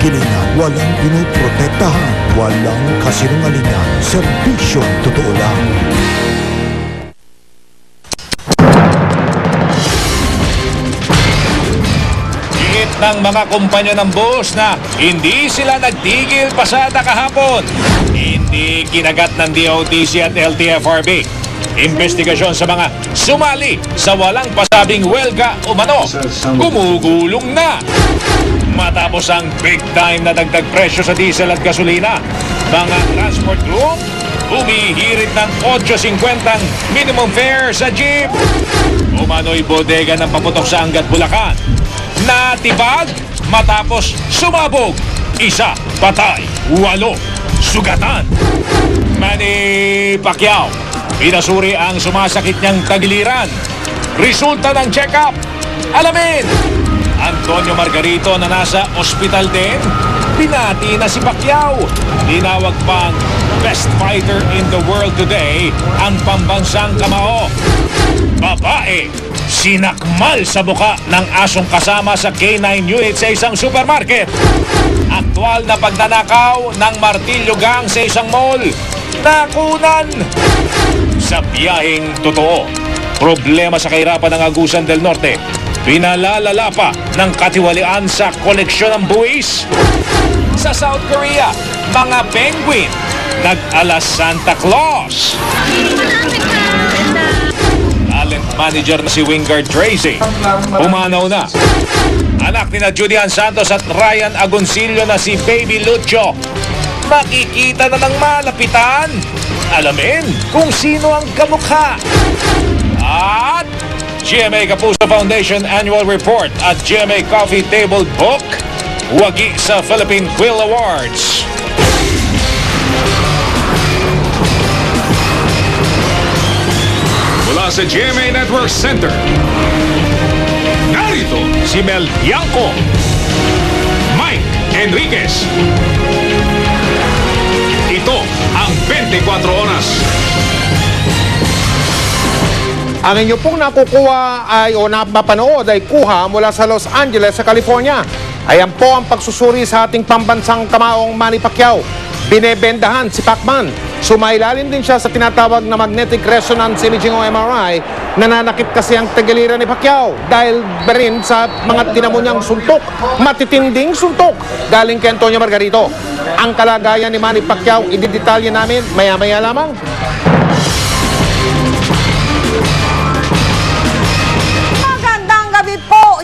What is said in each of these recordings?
hilinga, walang pinoprotektahan, walang kasinungalingan, serbisyong totoo lang. Higit ng mga kumpanya ng bus na hindi sila nagtigil pasada kahapon. Hindi kinagat ng DOTC at LTFRB. Investigasyon sa mga sumali sa walang pasabing welga umano. Gumugulong na. Matapos ang big time na dagdag presyo sa diesel at gasolina, mga transport group humihirit ng 8.50 minimum fare sa jeep. Umano'y bodega ng paputok sa Angat, Bulacan. Natibag matapos sumabog. 1 patay, 8 sugatan. Manny Pacquiao, pinasuri ang sumasakit niyang tagiliran. Resulta ng check-up. Alamin! Antonio Margarito na nasa ospital din. Pinati na si Pacquiao. Tinawag pang best fighter in the world today ang pambansang kamao. Babae, sinakmal sa buka ng asong kasama sa K9 unit sa isang supermarket. Aktual na pagnanakaw ng martilyo gang sa isang mall. Nakunan! Sa biyaheng totoo, problema sa kahirapan ng Agusan del Norte. Pinalalala pa ng katiwalian sa koleksyon ng buwis. Sa South Korea, mga penguin nag-alas Santa Claus. Talent manager na si Wingard Tracy pumanaw na. Anak ni na Julian Santos at Ryan Agoncillo na si Baby Lucho makikita na ng malapitan. Alamin kung sino ang kamukha. At GMA Kapuso Foundation Annual Report at GMA Coffee Table Book wagi sa Philippine Quill Awards. Mula sa GMA Network Center, narito si Mel Bianco, Mike Enriquez. Ito ang 24 Oras. Ang inyo pong nakukuha ay o napapanood ay kuha mula sa Los Angeles sa California. Ayan po ang pagsusuri sa ating pambansang kamaong Manny Pacquiao. Binebendahan si Pacman. Sumailalim din siya sa tinatawag na magnetic resonance imaging o MRI. Nananakit kasi ang tagiliran ni Pacquiao dahil rin sa mga tinamo niyang suntok. Matitinding suntok galing kay Antonio Margarito. Ang kalagayan ni Manny Pacquiao ididetalye namin maya-maya lamang.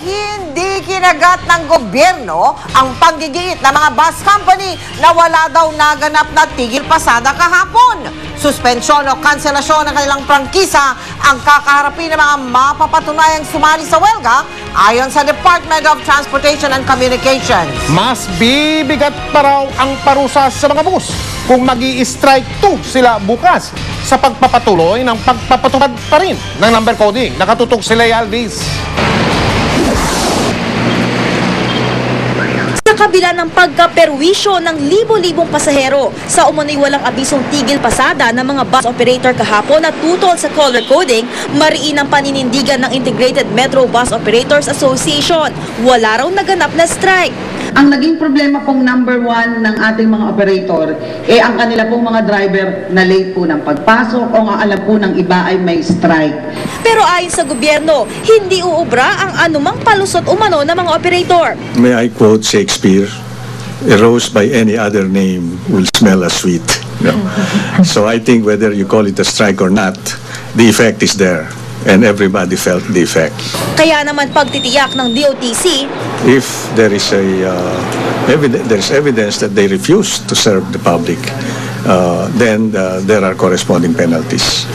Hindi kinagat ng gobyerno ang paggigiit ng mga bus company na wala daw naganap na tigil pasada kahapon. Suspensyon o kanselasyon ng kanilang prangkisa ang kakaharapin ng mga mapapatunayang sumali sa welga ayon sa Department of Transportation and Communications. Mas bibigat pa raw ang parusa sa mga bus kung mag-i-strike 2 sila bukas sa pagpapatuloy ng pagpapatupad pa rin ng number coding. Nakatutok sila Alvis. Sa kabila ng pagkaperwisyo ng libo-libong pasahero sa umunoy walang abisong tigil pasada ng mga bus operator kahapon na tutol sa color coding, mariin ang paninindigan ng Integrated Metro Bus Operators Association. Wala raw naganap na strike. Ang naging problema pong number 1 ng ating mga operator, ang kanila pong mga driver na late po ng pagpasok o nga alam po ng iba ay may strike. Pero ayon sa gobyerno, hindi uubra ang anumang palusot umano ng mga operator. May I quote Shakespeare, "A rose by any other name will smell as sweet." No? So I think whether you call it a strike or not, the effect is there. And everybody felt the effect. Kaya naman pagtitiyak ng DOTC, if there is there's evidence that they refuse to serve the public, then there are corresponding penalties.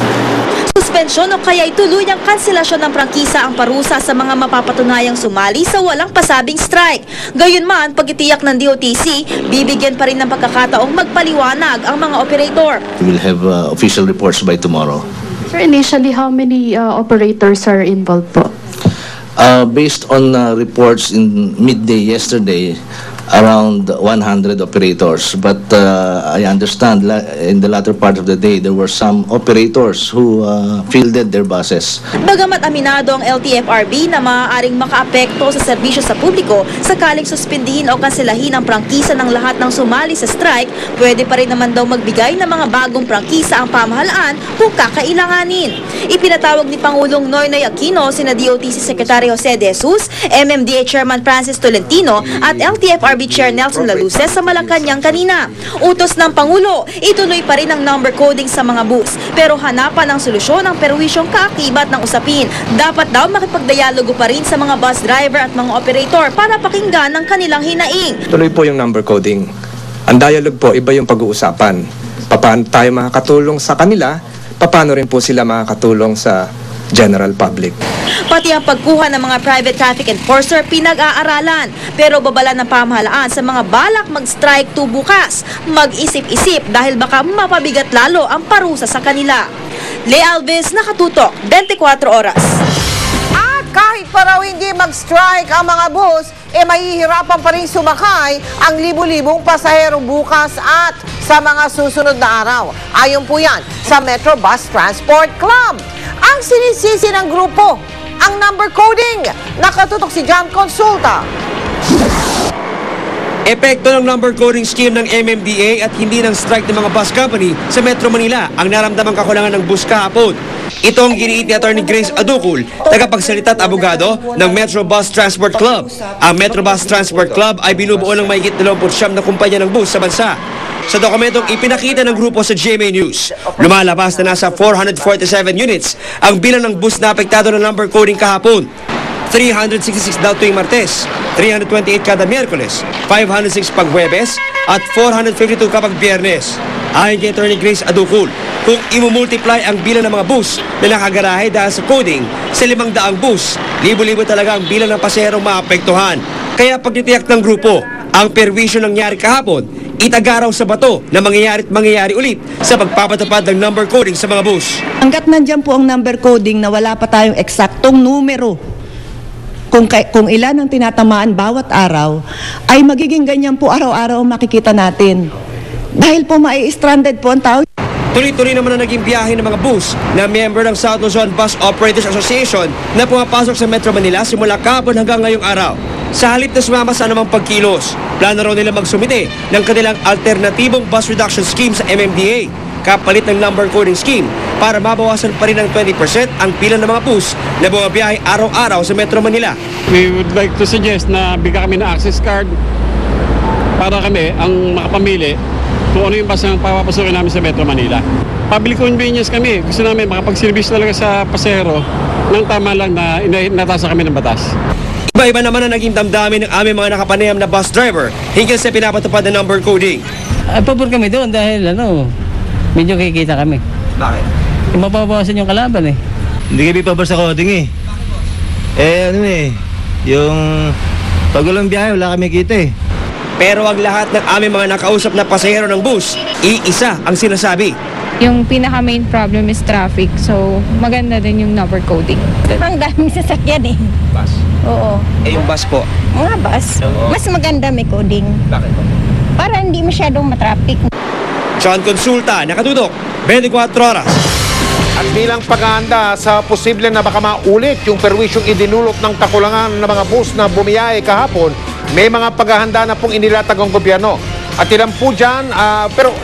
suspensyon o kaya'y tuluyang kanselasyon ng prangkisa ang parusa sa mga mapapatunayang sumali sa walang pasabing strike. Gayunman, pag-itiyak ng DOTC, bibigyan pa rin ng pagkakataong magpaliwanag ang mga operator. We will have official reports by tomorrow. Sir, initially, how many operators are involved po? Based on reports in midday yesterday, around 100 operators. But I understand in the latter part of the day, there were some operators who fielded their buses. Bagamat aminado ang LTFRB na maaaring makaapekto sa serbisyo sa publiko sakaling suspindihin o kanselahin ang prangkisa ng lahat ng sumali sa strike, pwede pa rin naman daw magbigay ng mga bagong prangkisa ang pamahalaan kung kakailanganin. Ipinatawag ni Pangulong Noynoy Aquino sina DOTC Secretary Jose De Jesus, MMDA Chairman Francis Tolentino at LTFRB Chair Nelson Laluces sa Malacanang kanina. Utos ng Pangulo, ituloy pa rin ang number coding sa mga bus pero hanapan ng solusyon ang perwisyong kaakibat ng usapin. Dapat daw makipagdialogo pa rin sa mga bus driver at mga operator para pakinggan ang kanilang hinaing. Tuloy po yung number coding. Ang dialogue po, iba yung pag-uusapan. Paano tayo makakatulong sa kanila, paano rin po sila makakatulong sa general public. Pati ang pagkuha ng mga private traffic enforcer pinag-aaralan. Pero babala ng pamahalaan sa mga balak mag-strike to bukas. Mag-isip-isip dahil baka mapabigat lalo ang parusa sa kanila. Lea Alves, Nakatutok, 24 Oras. At kahit pa raw hindi mag-strike ang mga bus, mahihirapan pa rin sumakay ang libu-libong pasahero bukas at sa mga susunod na araw. Ayon po yan sa Metro Bus Transport Club. Ang sinisisi ng grupo, ang number coding. Nakatutok si John Consulta. Epekto ng number coding scheme ng MMDA at hindi ng strike ng mga bus company sa Metro Manila ang naramdamang kakulangan ng bus kahapon. Ito ang giniit ni Atty. Grace Aducul, tagapagsalita at abogado ng Metro Bus Transport Club. Ang Metro Bus Transport Club ay binubuo ng mahigit 29 na kumpanya ng bus sa bansa. Sa dokumentong ipinakita ng grupo sa GMA News, lumalabas na nasa 447 units ang bilang ng bus na apektado ng number coding kahapon. 366 daw tuwing Martes, 328 kada Miyerkules, 506 pag Huwebes, at 452 kapag Biyernes. Ayon kay Atty. Grace Aducul, kung imumultiply ang bilang ng mga bus na nakagarahe dahil sa coding sa 500 bus, libo-libo talaga ang bilang ng paserong maapektuhan. Kaya pagtitiyak ng grupo, ang perwisyo nangyari kahapon, itagaraw sa bato na mangyayari ulit sa pagpapatupad ng number coding sa mga bus. Hanggat nandyan po ang number coding na wala pa tayong eksaktong numero kung ilan ang tinatamaan bawat araw, ay magiging ganyan po araw-araw makikita natin. Dahil po mai-stranded po ang tao. Tuloy-tuloy naman na naging biyahe ng mga bus na member ng South Luzon Bus Operators Association na pumapasok sa Metro Manila simula kahapon hanggang ngayong araw. Sa halip na sumama sa anumang pagkilos, plano raw nila magsumite ng kanilang alternatibong bus reduction scheme sa MMDA, kapalit ng number coding scheme para mabawasan pa rin ng 20% ang bilang ng mga bus na bumabiyahe araw-araw sa Metro Manila. We would like to suggest na bigyan kami ng access card para kami ang makapamili kung ano yung bus ang papapasukin namin sa Metro Manila. Public convenience kami. Gusto namin makapagservice talaga sa pasahero nang tama lang na inatasa kami ng batas. Iba-iba naman ang naging damdamin ng aming mga nakapanayam na bus driver hinggil sa pinapatupad na number coding. Pabor kami doon dahil medyo kikita kami. Bakit? Mapapawasan yung kalaban eh. Hindi kami pabor sa coding yung pag walang biyahe wala kami kita eh. Pero ang lahat ng aming mga nakausap na pasahero ng bus, iisa ang sinasabi. Yung pinaka main problem is traffic, so maganda din yung number coding. Ang daming sasakyan eh. Bus? Oo. Yung bus po? Mga bus. Mas maganda may coding. Bakit po? Para hindi masyadong matraffic. John Consulta, Nakatutok, 24 Oras. At bilang paghahanda sa posible na baka maulit yung perwisyong idinulot ng kakulangan ng mga bus na bumiyahe kahapon, may mga paghahanda na pong inilatag ang gobyerno. At ilan po dyan, pero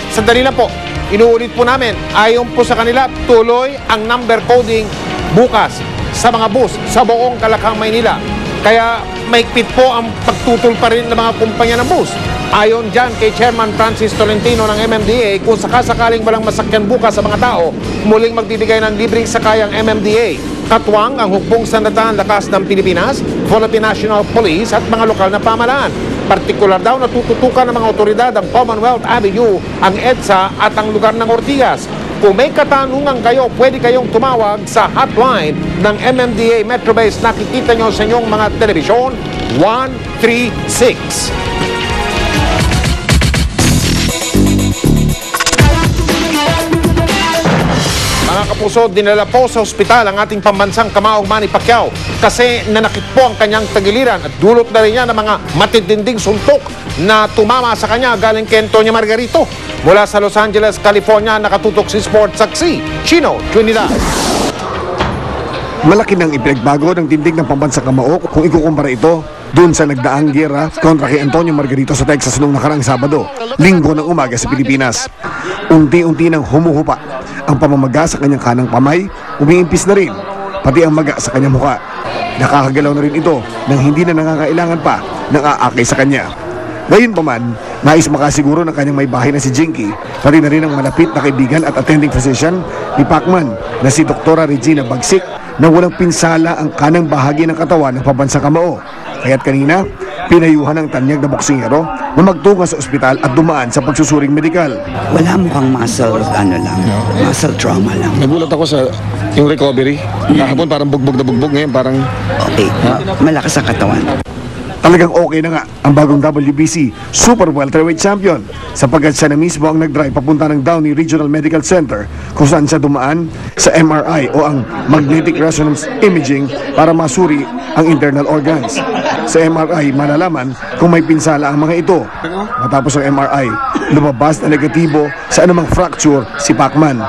sandali lang po, inuulit po namin, ayon po sa kanila, tuloy ang number coding bukas sa mga bus sa buong Kalakang, Maynila. Kaya maigpit po ang pagtutol pa rin ng mga kumpanya ng bus. Ayon dyan kay Chairman Francis Tolentino ng MMDA, kung sakasakaling walang masakyan bukas sa mga tao, muling magbibigay ng libreng sakay ang MMDA. Katuwang ang Hukbong Sandatahang Lakas ng Pilipinas, Philippine National Police at mga lokal na pamahalaan. Partikular daw na tututukan ng mga otoridad ang Commonwealth Avenue, ang EDSA at ang lugar ng Ortigas. Kung may katanungan kayo, pwede kayong tumawag sa hotline ng MMDA Metro Base. Nakikita nyo sa inyong mga telebisyon, 136. Mga kapuso, dinala po sa ospital ang ating pambansang kamaong Manny Pacquiao. kasi nanakit po ang kanyang tagiliran at dulot na rin niya ng mga matitinding suntok na tumama sa kanya galing kay Antonio Margarito. Mula sa Los Angeles, California, nakatutok si Sports Saksi, Chino Trinidad. Malaki nang ipinagbago ng tindig ng pambansang kamao kung ikukumpara ito doon sa nagdaang giyera kontra kay Antonio Margarito sa Texas noong nakaraang Sabado, linggo ng umaga sa Pilipinas. Unti-unti nang humuhupa ang pamamaga sa kanyang kanang kamay, umiimpis na rin, pati ang maga sa kanyang mukha. Nakakagalaw na rin ito nang hindi na nangangailangan pa ng aakay sa kanya. Ngayon pa man, nais makasiguro ng kanyang may bahay na si Jinky, pati na rin ang malapit na kaibigan at attending physician ni Pacman na si Dr. Regina Bagsik na walang pinsala ang kanang bahagi ng katawan ng pambansang kamao. Kaya't kanina, pinayuhan ng tanyag na boksingero na magtungo sa ospital at dumaan sa pagsusuring medikal. Wala mukhang muscle trauma lang. Nagulat ako sa yung recovery. Kahapon parang bugbog na bugbog, ngayon parang... Okay, malakas ang katawan. Talagang okay na nga ang bagong WBC Super Welterweight Champion sapagkat siya na mismo ang nag-drive papunta ng Downey Regional Medical Center kung saan siya dumaan sa MRI o ang Magnetic Resonance Imaging para masuri ang internal organs. Sa MRI, malalaman kung may pinsala ang mga ito. Matapos ang MRI, lumabas na negatibo sa anumang fracture si Pacman.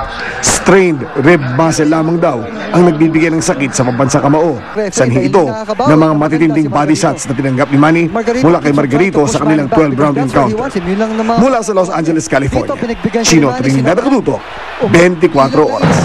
Strained rib muscle lamang daw ang nagbibigay ng sakit sa pambansang kamao. Sanhi ito ng mga matitinding body shots na tinanggap ni Manny mula kay Margarito sa kanilang 12-round encounter. Mula sa Los Angeles, California, Chino Trinidad Nakatutok, 24 oras.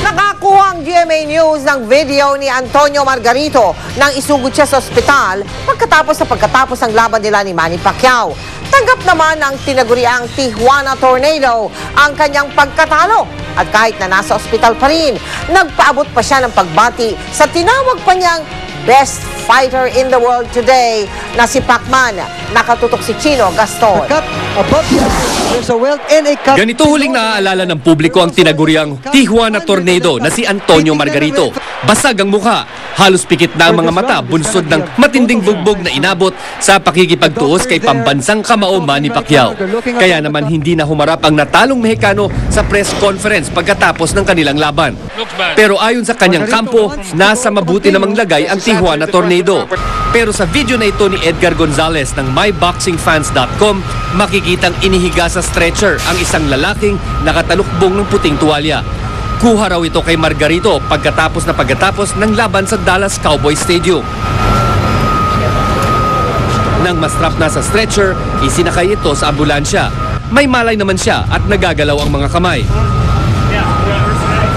Nakakuha ang GMA News ng video ni Antonio Margarito nang isugod siya sa ospital pagkatapos ng laban nila ni Manny Pacquiao. Tanggap naman ng tinaguriang Tijuana Tornado ang kanyang pagkatalo. At kahit na nasa ospital pa rin, nagpaabot pa siya ng pagbati sa tinawag pa niyang best fighter in the world today na si Pacman. Nakatutok si Chino Gaston. Ganito huling naaalala ng publiko ang tinaguriang Tijuana Tornado na si Antonio Margarito. Basag ang mukha, halos pikit na ang mga mata, bunsod ng matinding bugbog na inabot sa pakikipagtuos kay pambansang kamao Manny Pacquiao. Kaya naman hindi na humarap ang natalong Mexicano sa press conference pagkatapos ng kanilang laban. Pero ayon sa kanyang kampo, nasa mabuti namang lagay ang Tijuana Tornado. Pero sa video na ito ni Edgar Gonzalez ng myboxingfans.com, makikitang inihiga sa stretcher ang isang lalaking nakatalukbong ng puting tuwalya. Kuha raw ito kay Margarito pagkatapos ng laban sa Dallas Cowboys Stadium. Nang mastrap na sa stretcher, isinakay ito sa ambulansya. May malay naman siya at nagagalaw ang mga kamay.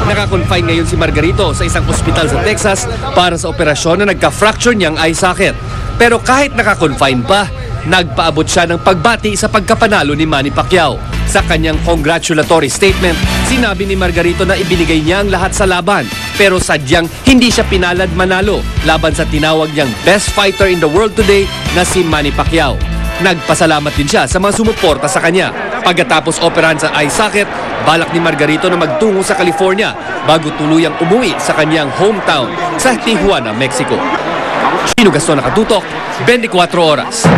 Naka-confine ngayon si Margarito sa isang ospital sa Texas para sa operasyon na nagka-fracture niyang eye socket. Pero kahit naka-confine pa, nagpaabot siya ng pagbati sa pagkapanalo ni Manny Pacquiao. Sa kanyang congratulatory statement, sinabi ni Margarito na ibinigay niya ang lahat sa laban, pero sadyang hindi siya pinalad manalo laban sa tinawag niyang best fighter in the world today na si Manny Pacquiao. Nagpasalamat din siya sa mga sumuporta sa kanya. Pagkatapos operahan sa eye socket, balak ni Margarito na magtungo sa California bago tuluyang umuwi sa kanyang hometown sa Tijuana, Mexico. Chino Gaston Nakatutok, 24 oras.